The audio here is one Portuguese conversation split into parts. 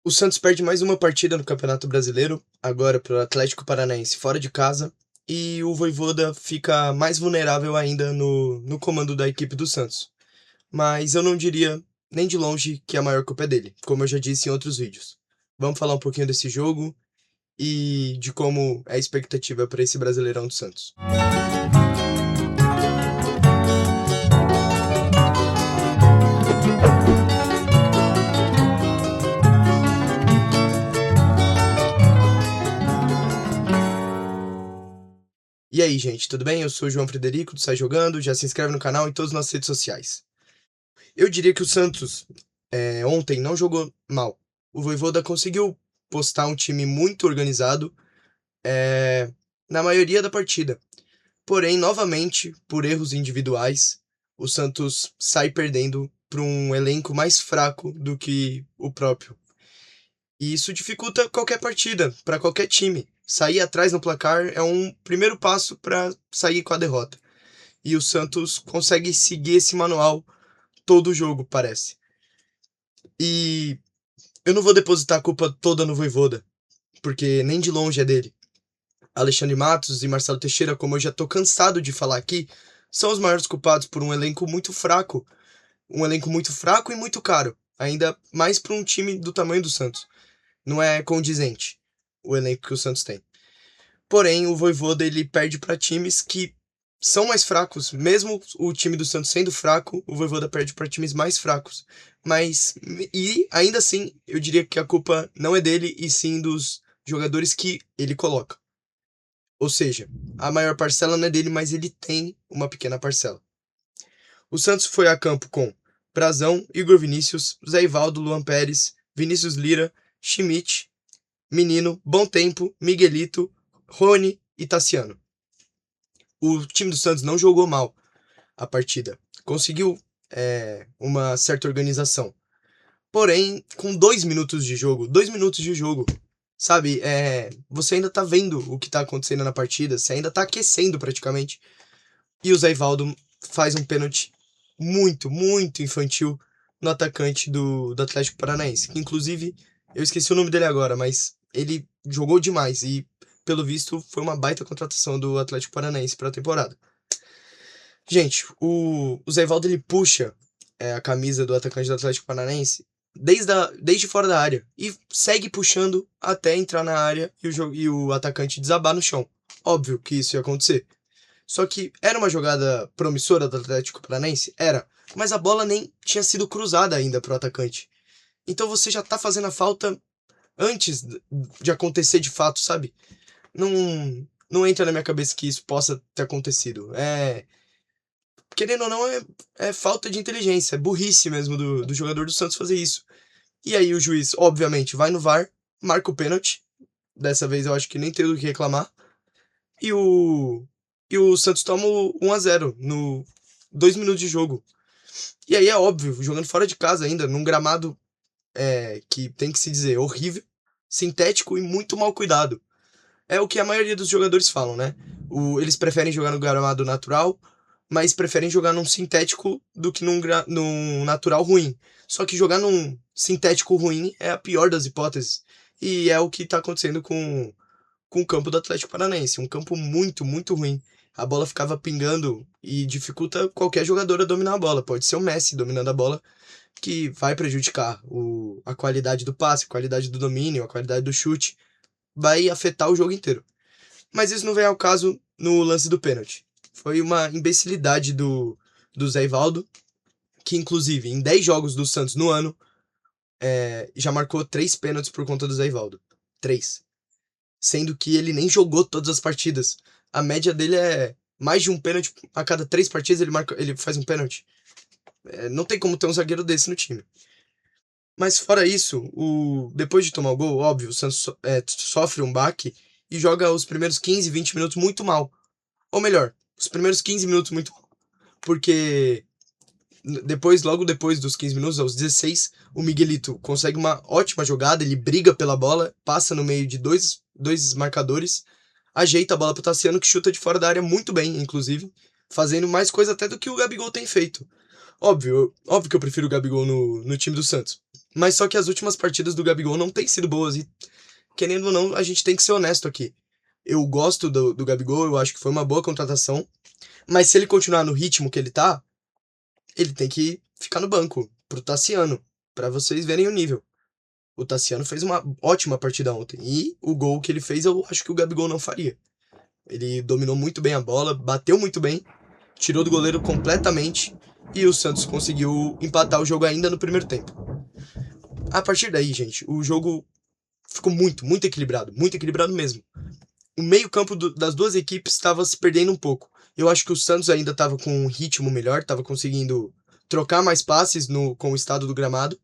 O Santos perde mais uma partida no Campeonato Brasileiro, agora para o Atlético Paranaense fora de casa, e o Vojvoda fica mais vulnerável ainda no comando da equipe do Santos. Mas eu não diria nem de longe que a maior culpa é dele, como eu já disse em outros vídeos. Vamos falar um pouquinho desse jogo e de como é a expectativa para esse Brasileirão do Santos. E aí, gente, tudo bem? Eu sou o João Frederico do Sai Jogando, já se inscreve no canal e em todas as nossas redes sociais. Eu diria que o Santos ontem não jogou mal. O Vojvoda conseguiu postar um time muito organizado na maioria da partida. Porém, novamente, por erros individuais, o Santos sai perdendo para um elenco mais fraco do que o próprio. E isso dificulta qualquer partida, para qualquer time. Sair atrás no placar é um primeiro passo para sair com a derrota. E o Santos consegue seguir esse manual todo o jogo, parece. E eu não vou depositar a culpa toda no Vojvoda, porque nem de longe é dele. Alexandre Matos e Marcelo Teixeira, como eu já tô cansado de falar aqui, são os maiores culpados por um elenco muito fraco. Um elenco muito fraco e muito caro. Ainda mais para um time do tamanho do Santos. Não é condizente o elenco que o Santos tem. Porém, o Vojvoda ele perde para times que são mais fracos. Mesmo o time do Santos sendo fraco, o Vojvoda perde para times mais fracos. E ainda assim, eu diria que a culpa não é dele, e sim dos jogadores que ele coloca. Ou seja, a maior parcela não é dele, mas ele tem uma pequena parcela. O Santos foi a campo com Brazão, Igor Vinícius, Zé Ivaldo, Luan Pérez, Vinícius Lira, Schmidt, Menino, Bom Tempo, Miguelito, Rony e Tassiano. O time do Santos não jogou mal a partida. Conseguiu uma certa organização. Porém, com 2 minutos de jogo, sabe? Você ainda tá vendo o que tá acontecendo na partida, você ainda tá aquecendo praticamente. E o Zé Ivaldo faz um pênalti muito, muito infantil no atacante do Atlético Paranaense. Que, inclusive, eu esqueci o nome dele agora, mas ele jogou demais e, pelo visto, foi uma baita contratação do Atlético Paranaense para a temporada. Gente, o Zé Ivaldo ele puxa a camisa do atacante do Atlético Paranaense desde fora da área e segue puxando até entrar na área e o atacante desabar no chão. Óbvio que isso ia acontecer. Só que era uma jogada promissora do Atlético Paranaense? Era. Mas a bola nem tinha sido cruzada ainda pro atacante. Então você já tá fazendo a falta antes de acontecer de fato, sabe? Não entra na minha cabeça que isso possa ter acontecido. Querendo ou não, é falta de inteligência, é burrice mesmo do jogador do Santos fazer isso. E aí o juiz, obviamente, vai no VAR, marca o pênalti. Dessa vez eu acho que nem tem o que reclamar. E o Santos toma o 1-0 no 2 minutos de jogo. E aí é óbvio, jogando fora de casa ainda, num gramado que tem que se dizer horrível, sintético e muito mal cuidado. É o que a maioria dos jogadores falam, né? Eles preferem jogar no gramado natural, mas preferem jogar num sintético do que num natural ruim. Só que jogar num sintético ruim é a pior das hipóteses. E é o que tá acontecendo com o campo do Atlético Paranaense. Um campo muito, muito ruim. A bola ficava pingando e dificulta qualquer jogador a dominar a bola. Pode ser o Messi dominando a bola, que vai prejudicar a qualidade do passe, a qualidade do domínio, a qualidade do chute. Vai afetar o jogo inteiro. Mas isso não vem ao caso no lance do pênalti. Foi uma imbecilidade do Zé Ivaldo, que inclusive em 10 jogos do Santos no ano, já marcou 3 pênaltis por conta do Zé Ivaldo. 3. Sendo que ele nem jogou todas as partidas. A média dele é mais de um pênalti a cada 3 partidas ele faz um pênalti. Não tem como ter um zagueiro desse no time. Mas fora isso, depois de tomar o gol, óbvio, o Santos sofre um baque e joga os primeiros 15, 20 minutos muito mal. Ou melhor, os primeiros 15 minutos muito mal. Porque logo depois dos 15 minutos, aos 16, o Miguelito consegue uma ótima jogada, ele briga pela bola, passa no meio de dois marcadores, ajeita a bola pro Tassiano, que chuta de fora da área muito bem, inclusive, fazendo mais coisa até do que o Gabigol tem feito. Óbvio que eu prefiro o Gabigol no time do Santos. Mas só que as últimas partidas do Gabigol não têm sido boas e, querendo ou não, a gente tem que ser honesto aqui. Eu gosto do Gabigol, eu acho que foi uma boa contratação, mas se ele continuar no ritmo que ele tá, ele tem que ficar no banco pro Tassiano, pra vocês verem o nível. O Tassiano fez uma ótima partida ontem e o gol que ele fez eu acho que o Gabigol não faria. Ele dominou muito bem a bola, bateu muito bem, tirou do goleiro completamente e o Santos conseguiu empatar o jogo ainda no primeiro tempo. A partir daí, gente, o jogo ficou muito equilibrado mesmo. O meio-campo das duas equipes estava se perdendo um pouco. Eu acho que o Santos ainda estava com um ritmo melhor, estava conseguindo trocar mais passes com o estado do gramado,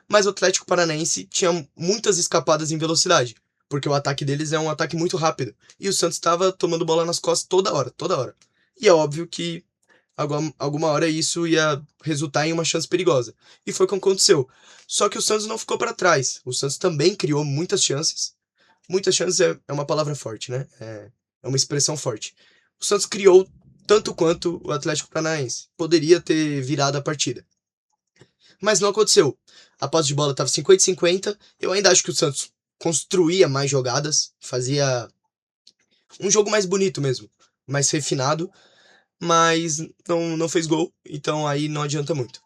mas o Atlético Paranaense tinha muitas escapadas em velocidade, porque o ataque deles é um ataque muito rápido, e o Santos estava tomando bola nas costas toda hora, toda hora. E é óbvio que alguma hora isso ia resultar em uma chance perigosa. E foi o que aconteceu. Só que o Santos não ficou para trás. O Santos também criou muitas chances. Muitas chances é uma palavra forte, né? É uma expressão forte. O Santos criou tanto quanto o Atlético Paranaense. Poderia ter virado a partida. Mas não aconteceu. A posse de bola estava 50-50. Eu ainda acho que o Santos construía mais jogadas, fazia um jogo mais bonito mesmo, mais refinado, mas não fez gol, então aí não adianta muito.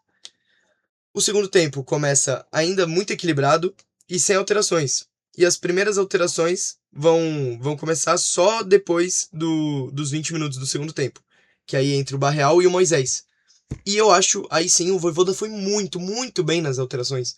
O segundo tempo começa ainda muito equilibrado e sem alterações. E as primeiras alterações vão começar só depois dos 20 minutos do segundo tempo, que aí entre o Barreal e o Moisés. E eu acho, aí sim, o Vojvoda foi muito bem nas alterações.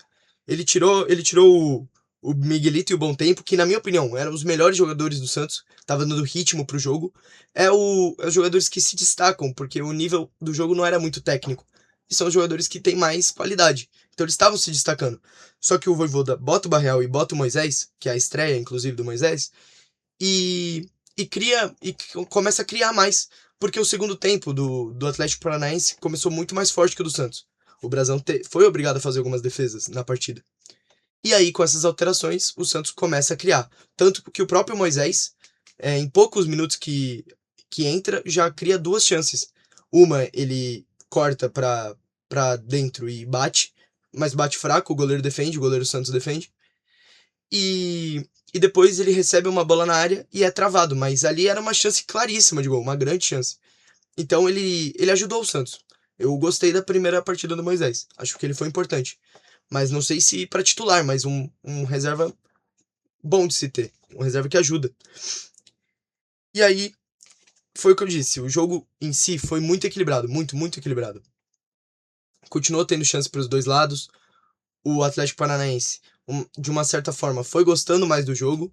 Ele tirou o Miguelito e o Bom Tempo, que na minha opinião eram os melhores jogadores do Santos, tava dando ritmo pro jogo. É os jogadores que se destacam, porque o nível do jogo não era muito técnico. E são os jogadores que têm mais qualidade. Então eles estavam se destacando. Só que o Vojvoda bota o Barreal e bota o Moisés, que é a estreia, inclusive, do Moisés, e, e começa a criar mais. Porque o segundo tempo do Atlético Paranaense começou muito mais forte que o do Santos. O Brasão foi obrigado a fazer algumas defesas na partida. E aí, com essas alterações, o Santos começa a criar. Tanto que o próprio Moisés, em poucos minutos que entra, já cria duas chances. Uma, ele corta pra dentro e bate, mas bate fraco, o goleiro defende, o goleiro Santos defende. E depois ele recebe uma bola na área e é travado, mas ali era uma chance claríssima de gol, uma grande chance. Então ele ajudou o Santos. Eu gostei da primeira partida do Moisés, acho que ele foi importante. Mas não sei se para titular, mas um reserva bom de se ter, um reserva que ajuda. E aí, foi o que eu disse, o jogo em si foi muito equilibrado, muito equilibrado. Continuou tendo chance para os dois lados, o Atlético Paranaense, de uma certa forma, foi gostando mais do jogo,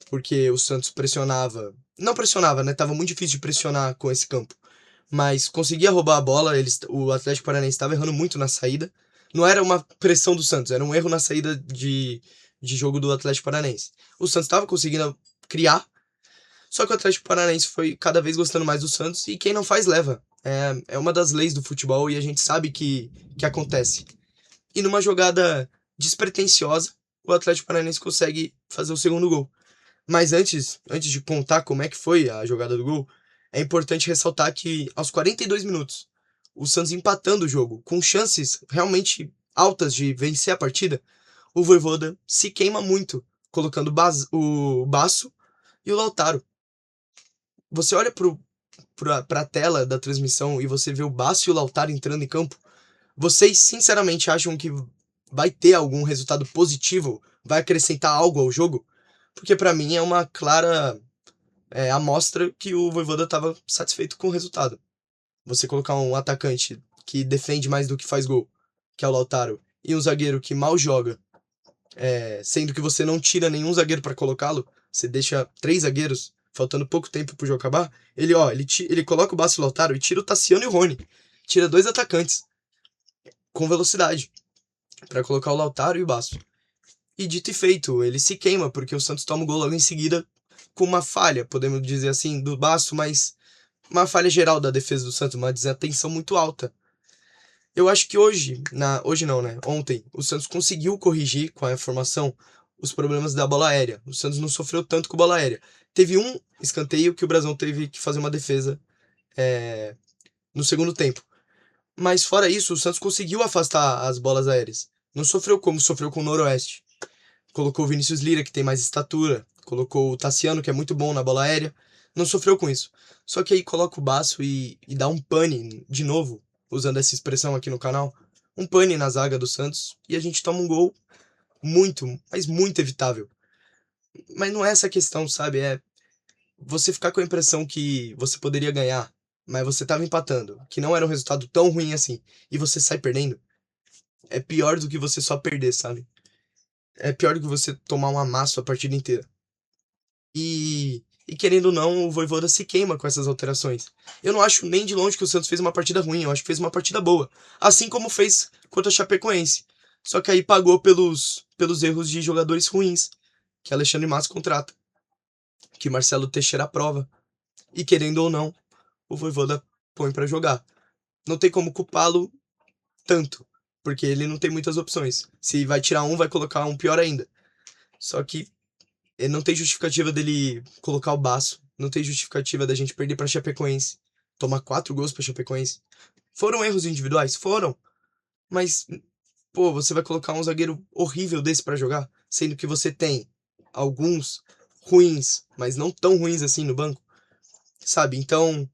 porque o Santos pressionava. Não pressionava, né? Tava muito difícil de pressionar com esse campo. Mas conseguia roubar a bola, o Atlético Paranaense estava errando muito na saída. Não era uma pressão do Santos, era um erro na saída de jogo do Atlético Paranaense. O Santos estava conseguindo criar, só que o Atlético Paranaense foi cada vez gostando mais do Santos e quem não faz leva. É uma das leis do futebol e a gente sabe que acontece. E numa jogada despretensiosa, o Atlético Paranaense consegue fazer o segundo gol. Mas antes de contar como é que foi a jogada do gol, é importante ressaltar que aos 42 minutos, o Santos empatando o jogo, com chances realmente altas de vencer a partida, o Vojvoda se queima muito, colocando o Basso e o Lautaro. Você olha pra tela da transmissão e você vê o Basso e o Lautaro entrando em campo, vocês sinceramente acham que vai ter algum resultado positivo? Vai acrescentar algo ao jogo? Porque pra mim é uma clara amostra que o Vojvoda estava satisfeito com o resultado. Você colocar um atacante que defende mais do que faz gol, que é o Lautaro, e um zagueiro que mal joga, sendo que você não tira nenhum zagueiro para colocá-lo, você deixa três zagueiros, faltando pouco tempo pro jogo acabar, ele coloca o Basso e o Lautaro e tira o Tassiano e o Rony. Tira dois atacantes com velocidade para colocar o Lautaro e o Basso. E dito e feito, ele se queima, porque o Santos toma o gol logo em seguida com uma falha, podemos dizer assim, do Basso, mas uma falha geral da defesa do Santos, uma desatenção muito alta. Eu acho que hoje não, né? Ontem, o Santos conseguiu corrigir com a formação os problemas da bola aérea. O Santos não sofreu tanto com bola aérea. Teve um escanteio que o Brasão teve que fazer uma defesa no segundo tempo. Mas fora isso, o Santos conseguiu afastar as bolas aéreas. Não sofreu como sofreu com o Noroeste. Colocou o Vinícius Lira, que tem mais estatura. Colocou o Tassiano, que é muito bom na bola aérea. Não sofreu com isso. Só que aí coloca o Baço e dá um pane, de novo, usando essa expressão aqui no canal, um pane na zaga do Santos, e a gente toma um gol muito, mas muito evitável. Mas não é essa a questão, sabe? É você ficar com a impressão que você poderia ganhar, mas você tava empatando, que não era um resultado tão ruim assim, e você sai perdendo. É pior do que você só perder, sabe? É pior do que você tomar um amasso a partida inteira. E querendo ou não, o Vojvoda se queima com essas alterações. Eu não acho nem de longe que o Santos fez uma partida ruim, eu acho que fez uma partida boa. Assim como fez contra a Chapecoense. Só que aí pagou pelos erros de jogadores ruins, que Alexandre Matos contrata, que Marcelo Teixeira aprova. E querendo ou não, o Vojvoda põe pra jogar. Não tem como culpá-lo tanto, porque ele não tem muitas opções. Se vai tirar um, vai colocar um pior ainda. Só que não tem justificativa dele colocar o Baço. Não tem justificativa da gente perder pra Chapecoense. Tomar 4 gols pra Chapecoense. Foram erros individuais? Foram. Mas, pô, você vai colocar um zagueiro horrível desse pra jogar? Sendo que você tem alguns ruins, mas não tão ruins assim no banco. Sabe? Então,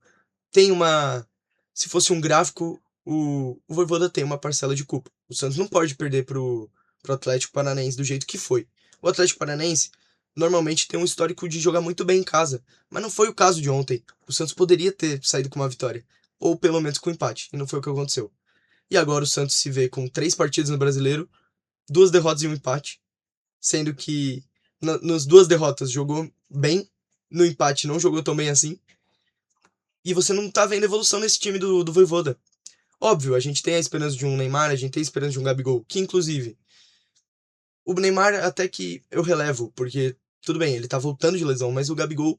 tem uma... Se fosse um gráfico, o Vojvoda tem uma parcela de culpa. O Santos não pode perder pro Atlético Paranaense do jeito que foi. O Atlético Paranaense normalmente tem um histórico de jogar muito bem em casa, mas não foi o caso de ontem. O Santos poderia ter saído com uma vitória, ou pelo menos com um empate, e não foi o que aconteceu. E agora o Santos se vê com 3 partidas no Brasileiro, 2 derrotas e um empate, sendo que nas 2 derrotas jogou bem, no empate não jogou tão bem assim, e você não tá vendo evolução nesse time do Vojvoda. Óbvio, a gente tem a esperança de um Neymar, a gente tem a esperança de um Gabigol, que inclusive, o Neymar até que eu relevo, porque tudo bem, ele tá voltando de lesão, mas o Gabigol,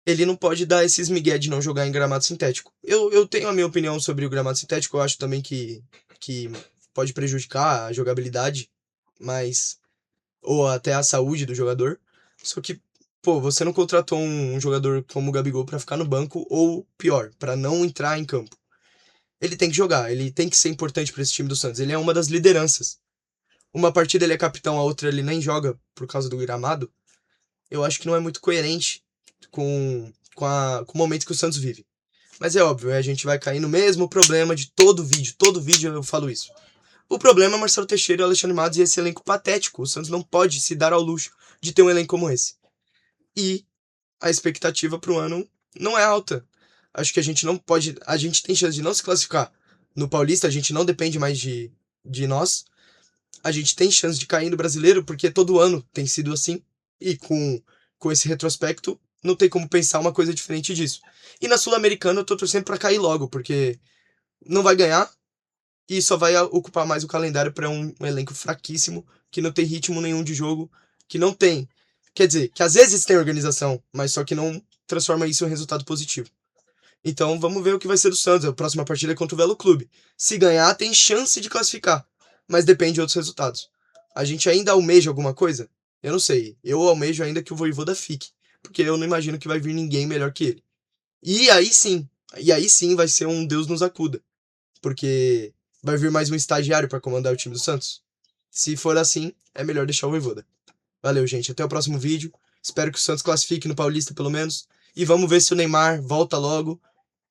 ele não pode dar esses migué de não jogar em gramado sintético. Eu tenho a minha opinião sobre o gramado sintético, eu acho também que pode prejudicar a jogabilidade, mas ou até a saúde do jogador. Só que, pô, você não contratou um jogador como o Gabigol pra ficar no banco, ou pior, pra não entrar em campo. Ele tem que jogar, ele tem que ser importante pra esse time do Santos. Ele é uma das lideranças. Uma partida ele é capitão, a outra ele nem joga por causa do gramado. Eu acho que não é muito coerente com o momento que o Santos vive. Mas é óbvio, a gente vai cair no mesmo problema de todo vídeo eu falo isso. O problema é Marcelo Teixeira e Alexandre Matos e esse elenco patético. O Santos não pode se dar ao luxo de ter um elenco como esse. E a expectativa pro ano não é alta. Acho que a gente não pode. A gente tem chance de não se classificar no Paulista, a gente não depende mais de nós. A gente tem chance de cair no Brasileiro, porque todo ano tem sido assim. E com esse retrospecto, não tem como pensar uma coisa diferente disso. E na Sul-Americana eu tô torcendo pra cair logo, porque não vai ganhar e só vai ocupar mais o calendário para um elenco fraquíssimo, que não tem ritmo nenhum de jogo, que não tem. Quer dizer, que às vezes tem organização, mas só que não transforma isso em resultado positivo. Então vamos ver o que vai ser do Santos. A próxima partida é contra o Velo Clube. Se ganhar, tem chance de classificar, mas depende de outros resultados. A gente ainda almeja alguma coisa? Eu não sei. Eu almejo ainda que o Vojvoda fique, porque eu não imagino que vai vir ninguém melhor que ele. E aí sim vai ser um Deus nos acuda, porque vai vir mais um estagiário para comandar o time do Santos. Se for assim, é melhor deixar o Vojvoda. Valeu, gente. Até o próximo vídeo. Espero que o Santos classifique no Paulista, pelo menos. E vamos ver se o Neymar volta logo.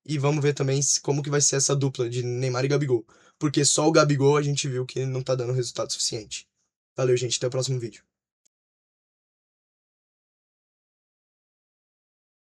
E vamos ver também como que vai ser essa dupla de Neymar e Gabigol. Porque só o Gabigol a gente viu que não tá dando resultado suficiente. Valeu, gente. Até o próximo vídeo.